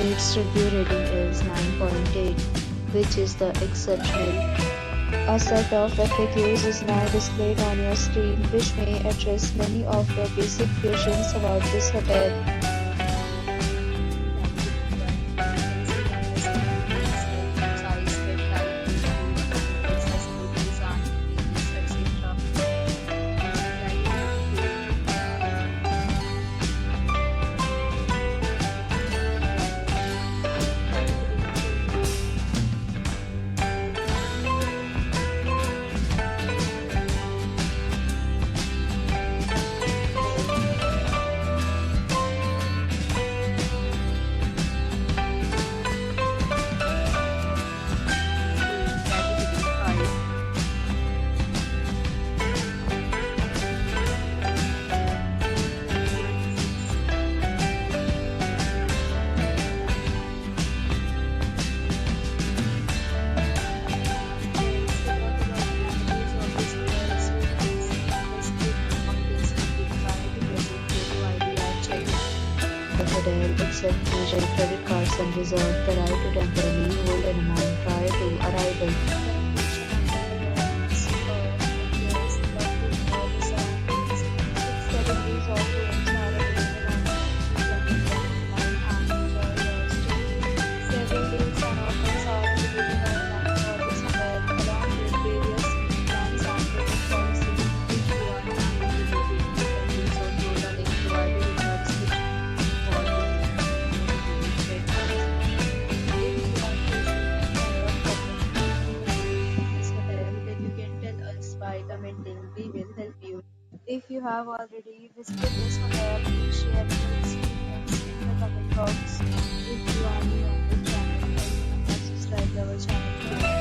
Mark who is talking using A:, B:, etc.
A: Its review rating is 9.8, which is the exceptional. A set of FAQs is now displayed on your screen, which may address many of your basic questions about this hotel. The hotel accepts major credit cards and reserves the right to temporarily hold an amount prior to arrival. By commenting, we will help you. If you have already visited this hotel, please share your experience in the comment box. If you are new on this channel or you have not subscribed our channel,